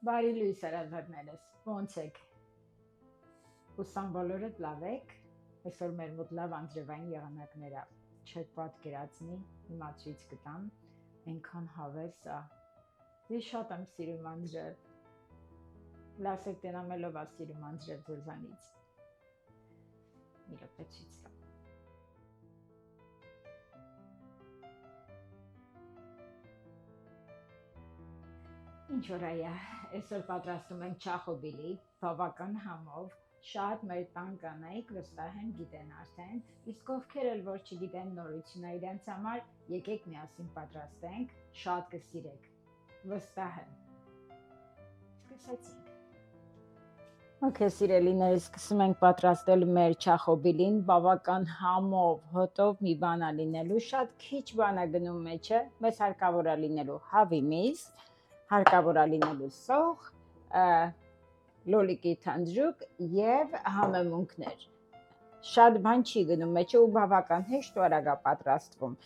Բարի լույս արազատներս, ոնց եք, ուսան բոլորդ լավ եք, այսօր մեր մոտ լավ անձրևային եղանակներ չեք պատկերացնի, հիմա ցույց կտամ, այնքան հավես ա, ես շատ եմ սիրում անձրև, լասեք տենամելով ա սիրում անձրև ձեզանից, մի րոպե ցույց տամ. Ինչ որ այա, այսօր պատրաստում ենք չախոբիլի, բավական համով, շատ մեր տան կանայք վստահ եմ գիտեն արդեն, իսկ ովքեր էլ որ չգիտեն նորություն է իրենց համար, եկեք միասին պատրաստենք, շատ կսիրեք, վստահ եմ, սկսեցինք։ Okay, սիրելիներս, սկսում ենք պատրաստել մեր չախոբիլին, բավական համով, հոտով մի բան է լինելու, շատ քիչ բան է գնում մեջը, մեզ հարկավոր է լինելու հավի միս, հարկավոր է լինելու սող, լոլիկի թանձրուկ և համեմունքներ, շատ բան չի գնում մեջը ու բավական հեշտ ու արագ է պատրաստվում,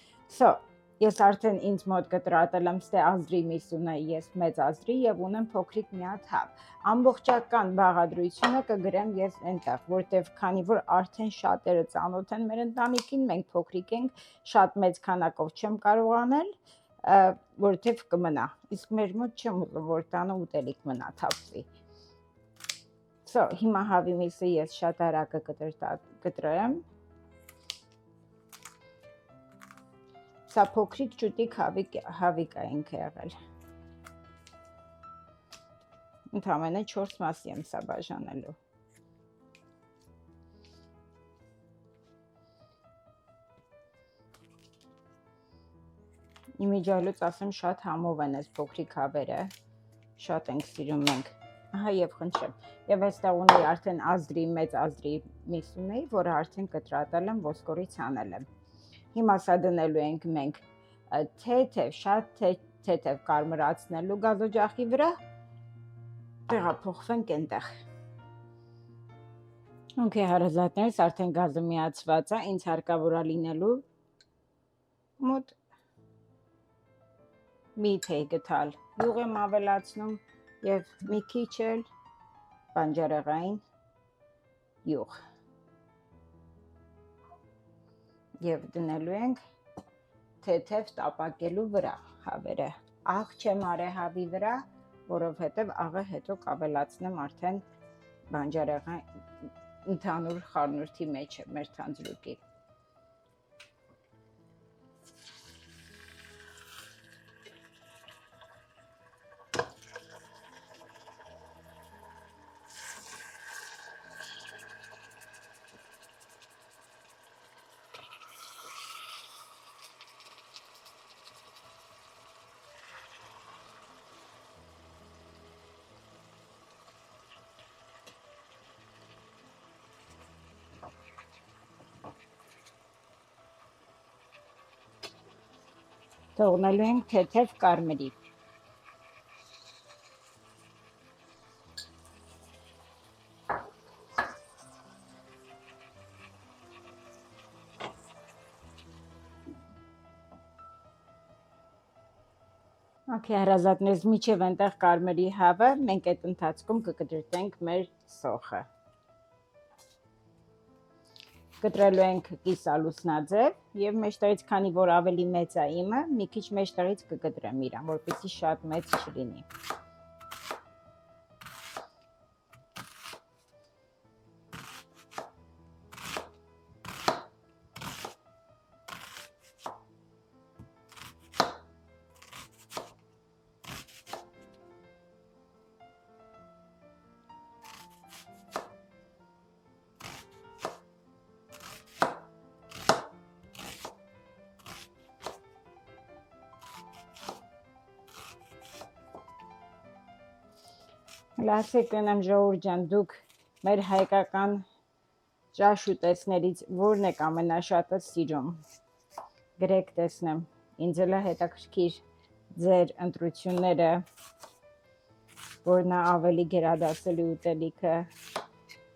ես արդեն ինձ մոտ կտրատել եմ ստե ազդրի միս ունեի ես մեծ ազդրի և ունեմ փոքրիկ մի հատ հավ, ամբողջական բաղադրությունը կգրեմ ես այնտեղ, որտև քանի որ արդեն շատերը ծանոթ են մեր ընտանիքին, մենք փոքրիկ ենք, շատ մեծ քանակով չեմ կարող անել, որտև կմնա, իսկ մեր մոտ չեմ ուզում, որ տանը ուտելիք մնա թափվի, հիմա հավի միսը ես շատ արագ կկտրեմ, սա փոքրիկ ճուտիկ հավիկ է ինքը եղել, ընդամենը 4 մասի եմ սա բաժանելու, իմիջիալուց ասեմ շատ համով են ես փոքրիկ հավերը, շատ ենք սիրում մենք, ահա և խնդրեմ, և այստեղ ունեի արդեն ազդրի, մեծ ազդրի միս ունեի, որը արդեն կտրատել եմ, ոսկորից հանել եմ, հիմա սա դնելու ենք մենք թեթև, շատ թեթև կարմրացնելու գազօջախի վրա, տեղափոխվենք այնտեղ, okay հարազատներս, արդեն գազը միացված է, ինձ հարկավոր է լինելու մոտ մի թեյ գթալ, յուղ եմ ավելացնում և մի քիչ էլ բանջարեղեն յուղ և դնելու ենք թեթև տապակելու վրա հավերը, աղ չեմ արել հավի վրա, որովհետև աղը հետո կավելացնեմ արդեն բանջարեղեն ընդհանուր խառնուրդի մեջ է մեր թանձրուկի, թողնելու ենք թեթև կարմրի, Okay հարազատներս միջև այնտեղ կարմրի հավը, մենք այդ ընթացքում կկտրտենք մեր սոխը, կտրելու ենք կիսալուսնաձև և մեջտեղից քանի որ ավելի մեծ է իմը, մի քիչ մեջտեղից կկտրեմ իրան, որպեսզի շատ մեծ չլինի, լասեք տնեմ ժողովուրդ ջան, դուք մեր հայկական ճաշ ուտեստներից որն եք ամենաշատը սիրում, գրեք տեսնեմ, ինձ էլ է հետաքրքիր ձեր ընտրությունները, որն է ավելի գերադասելի ուտելիքը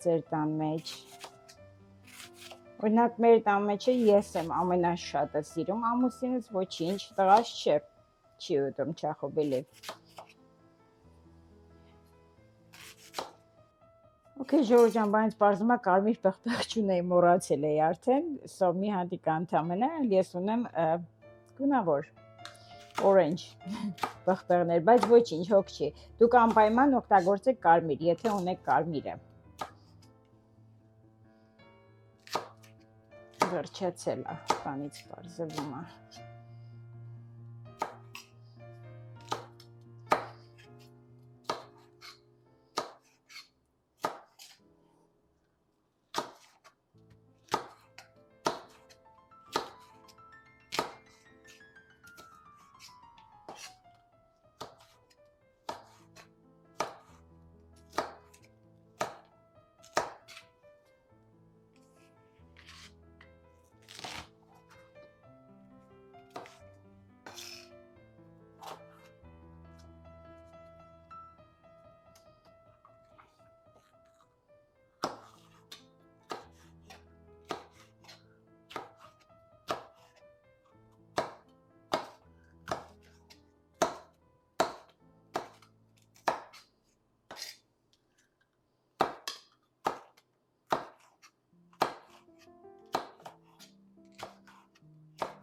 ձեր տան մեջ, օրինակ մեր տան մեջ ես եմ ամենաշատը սիրում, ամուսինս ոչինչ, տղաս չի ուտում չախոբիլի, Okay, Ժորժան, բայց բարձում է կարմիր պղպեղ չունեի, մոռացել էի արդեն, so մի հատիկ անդամենը, ես ունեմ գունավոր orange պղպեղներ, բայց ոչինչ, հոգ չի, դուք անպայման օգտագործեք կարմիր, եթե ունեք կարմիրը, վերջացել է, տանից պարզվում է,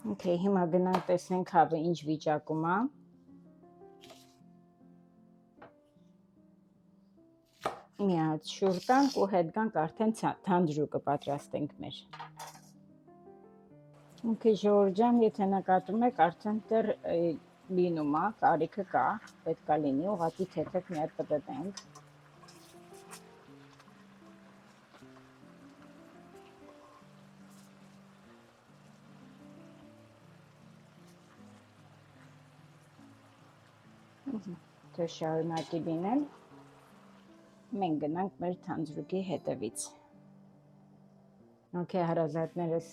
Okay, հիմա գնանք տեսնենք հավը ինչ վիճակում է, մի հատ շուռ տանք ու հետ գանք արդեն թանձրուկը պատրաստենք մեր, Okay, Ժորժան, եթե նկատում եք, արդեն դեռ լինում է, կարիքը կա, պետք է լինի, ուղղակի թեթև մի հատ պտտենք, թե շարունակի լինել, մենք գնանք մեր թանձրուկի հետևից, Okay, հարազատներս,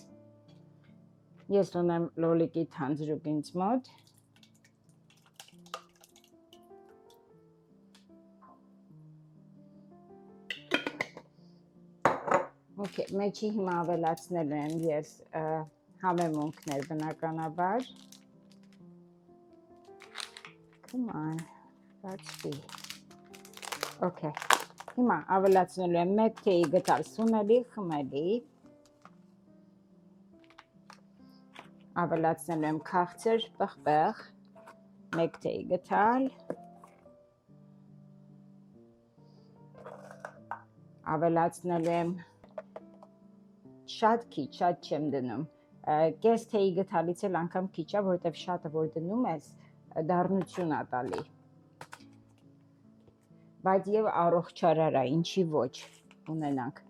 ես ունեմ լոլիկի թանձրուկ ինձ մոտ, Okay, մեջի հիմա ավելացնել եմ ես համեմունքներ բնականաբար, come on, բացվի, Okay, հիմա ավելացնելու եմ 1 թեյի գդալ սունելի, խմելի, ավելացնելու եմ քաղցր պղպեղ, 1 թեյի գդալ, ավելացնելու եմ շատ քիչ, շատ չեմ դնում, կես թեյի գդալից էլ անգամ քիչ է, որովհետև շատը որ դնում ես, դառնություն է տալի, բայց եւ առողջարար է, ինչի ոչ ունենանք,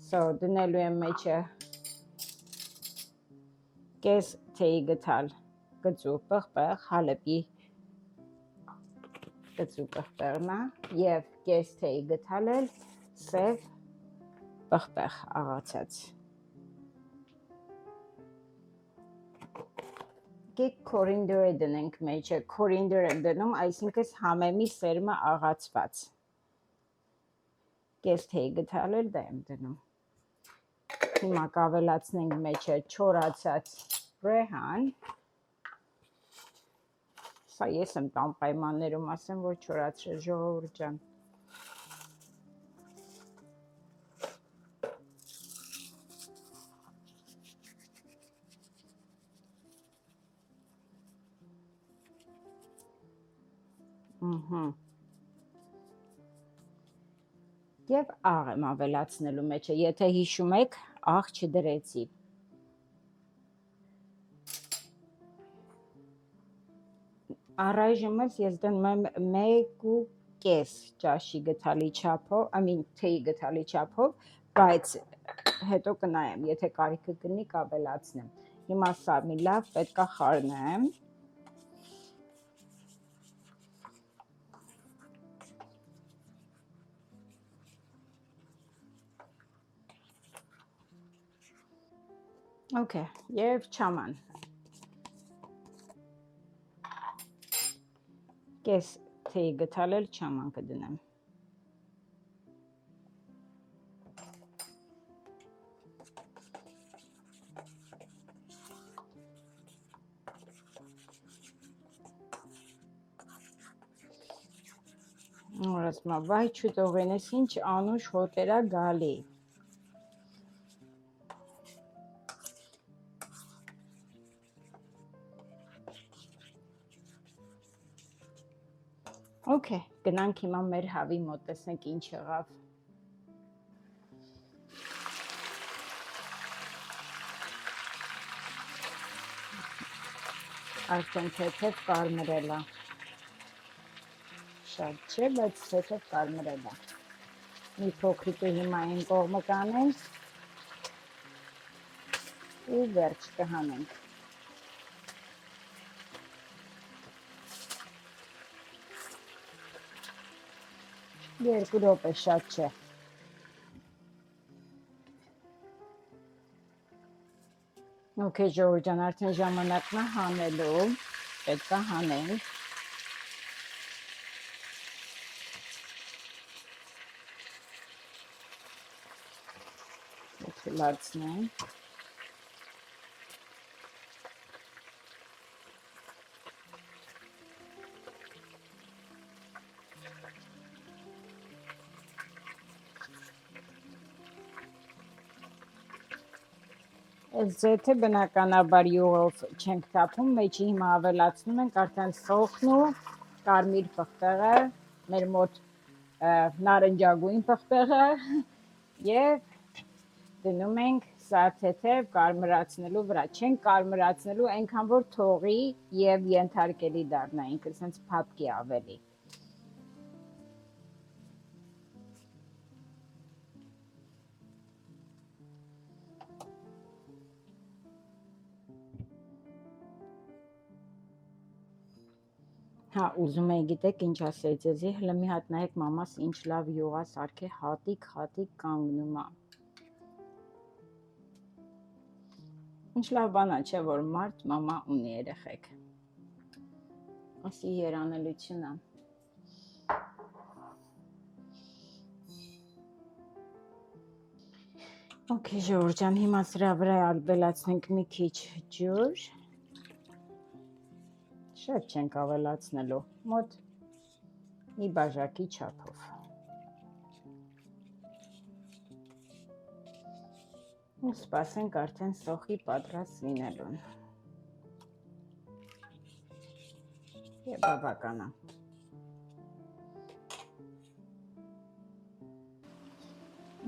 so դնելու եմ մեջը կես թեյի գդալ գծու պղպեղ, հալեպի գծու պղպեղն է եւ կես թեյի գդալ էլ սև պղպեղ աղացած, Կորինդեր դնենք մեջը, կորինդեր եմ դնում, այսինքն համեմի սերմը աղացված, կես թեյի գդալ էլ դա եմ դնում, հիմա կավելացնենք մեջը չորացած ռեհան, սա ես եմ տան պայմաններում ասեմ, որ չորացրել ժողովուրդ ջան, Եվ աղ եմ ավելացնելու մեջը, եթե հիշում եք, աղ չդրեցի, առայժմս ես դնում եմ 1.5 ճաշի գդալի չափով, թեյի գդալի չափով, բայց հետո կնայեմ, եթե կարիքը կլինի կավելացնեմ, հիմա սա մի լավ պետք է խառնեմ, Okay, եւ չաման, կես թեյի գդալ էլ չաման կդնեմ, Ասում եմ, վայ չտողենես ինչ անուշ հոտերա գալի։ Okay, գնանք հիմա մեր հավի մոտ տեսնենք ինչ եղավ։ Արդեն թեթև կարմրել է։ Շատ չէ, բայց թեթև կարմրել է։ Մի փոքրիկը հիմա այն կողմը կանենք ու վերջ կհանենք։ Երկու րոպե շատ չէ։ Okay, Ժողովրդան, արդեն ժամանակն է հանելու, պետք է հանենք։ Թույլատնենք։ Այս ձեթե բնականաբար յուղով չենք թափում, մեջի հիմա ավելացնում ենք արդեն սոխն ու կարմիր պղպեղը, մեր մոտ նարնջագույն պղպեղը և դնում ենք սա թեթև կարմրացնելու վրա, չենք կարմրացնելու այնքան որ թողի և ենթարկելի դառնա, ինքը սենց փափկի ավելի։ Հա, ուզում էի գիտեք ինչ ասեի ձեզի, հլը մի հատ նայեք մամաս ինչ լավ յուղա սարքե հատիկ կանգնում է։ Ինչ լավ բան է, չէ, որ մարդ մամա ունի երեխեք։ Ասի երանելություն է։ Okay, Ժողովրդան, հիմա սրա վրա ալբելացնենք մի քիչ ջուր։ Շատ չենք ավելացնելու, մոտ մի բաժակի չափով։ Ու սպասենք արդեն սոխի պատրաստ լինելուն։ Եվ բավական է։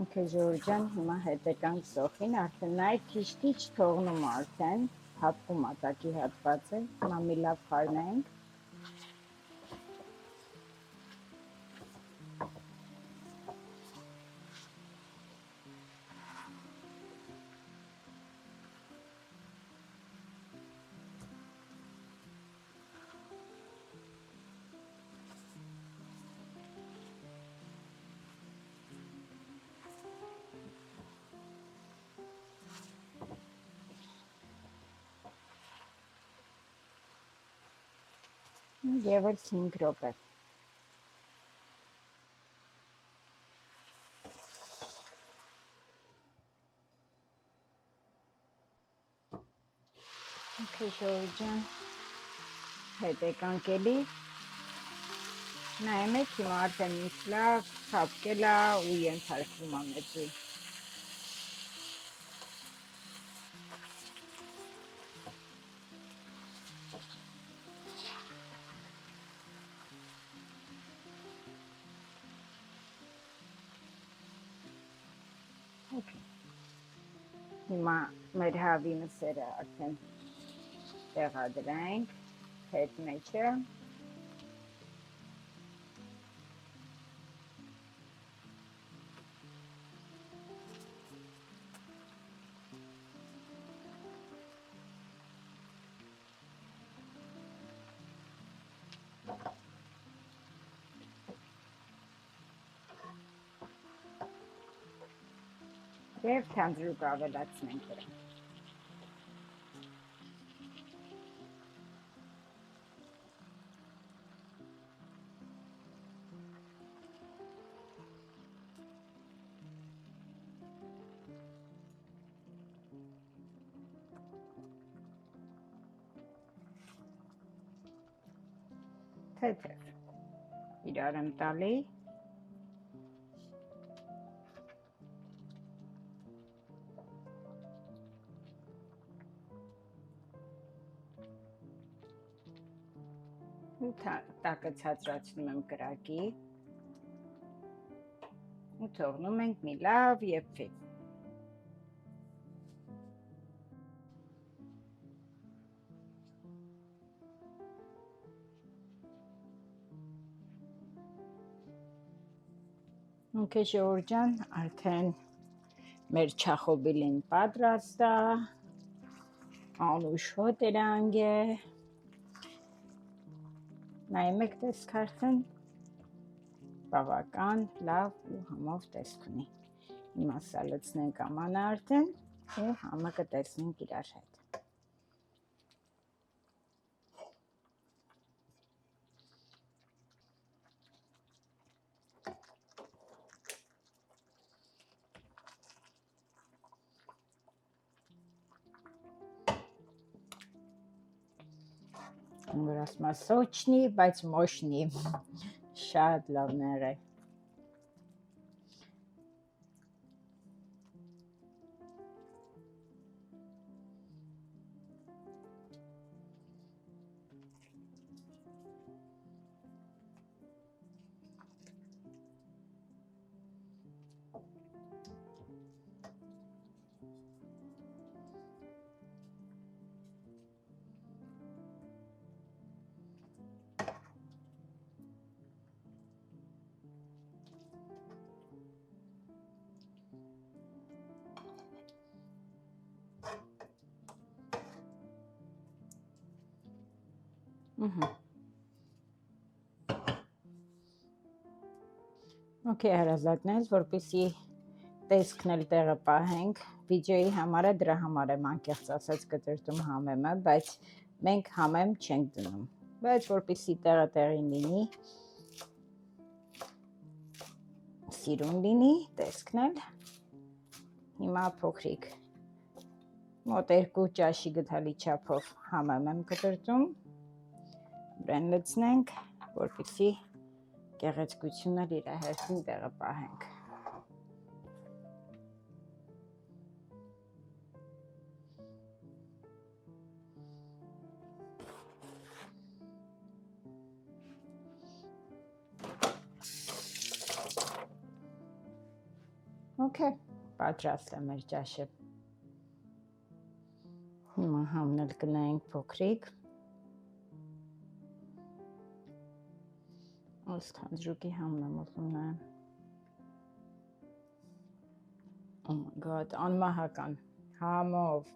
Okay, Ժողովրդան, հիմա հետեկանք սոխին, արդեն նայեք քիչ թողնում արդեն, հատվում ատակի հատվածը, հիմա մի լավ խառնենք։ Եվ էլ 5 րոպե։ Okay, Ժողովրդան, հետեկանք էլի։ Նայում եք, հիմա արդեն ինչ լավ թափկել է ու ենթարկվում է մեծի։ Հիմա մեր հավի մսերը արդեն տեղադրենք հետ մեջը։ Եվ թանձրուկ ավելացնենք դրան։ Թեթև։ իրար եմ տալի։ Ու տակը ցածրացնում եմ կրակի ու թողնում ենք մի լավ եփվի։ Okay, ժողովուրդ ջան, արդեն մեր չախոբիլին պատրաստ է, Անուշ հոտ էր անգե, նայում եք տեսք արդեն, բավական լավ ու համով տեսք ունի։ Հիմա սա լցնենք ամանը արդեն ու համը կտեսնենք իրար հետ։ Որ ասում է սոչնի, բայց մոշնի, շատ լավներ է։ Okay, հարազատներ, որպեսզի տեսքն էլ տեղը պահենք, վիդեոյի համարը դրա համար եմ անկեղծ ասած կտրտում համեմը, բայց մենք համեմ չենք դնում, բայց որպեսզի տեղը տեղին լինի, սիրուն լինի, տեսքն էլ, հիմա փոքրիկ, մոտ 2 ճաշի գդալի չափով համեմ եմ կտրտում, բրեն լցնենք, որպեսզի գեղեցկությունը իր հերթին տեղը պահենք։ Okay, պատրաստ է մեր ճաշը։ Հիմա համն էլ կնայենք փոքրիկ։ Այսքան ժուկի համն եմ ուզում նայեմ։ Oh my god, անմահական, համով,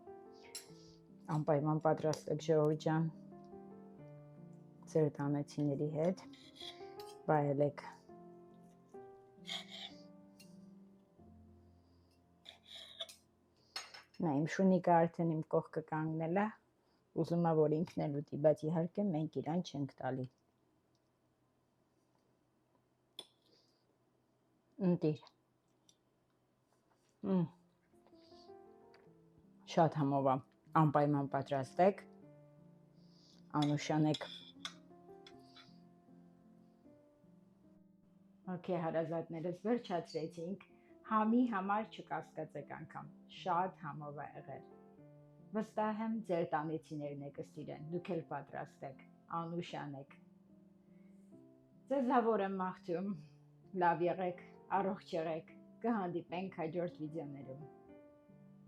անպայման պատրաստեք ժողովուրդ ջան, ձեր տանեցիների հետ, վայելեք։ Նա իմ շունիկը արդեն իմ կողքը կանգնել է, ուզում է որ ինքն էլ ուտի, բայց իհարկե մենք իրան չենք տալի։ Ընտիր։ Շատ համով է, անպայման պատրաստեք, Անուշանեք։ Okay, հարազատներս վերջացրեցինք, համի համար չկասկածեք անգամ, շատ համով է եղել։ Վստահ եմ ձեր տանեցիներն եք սիրեն, դուք էլ պատրաստեք, Անուշանեք։ Ձեզ լավ օր եմ մաղթում, լավ եղեք, առողջ եղեք, կհանդիպենք հաջորդ վիդեոներում։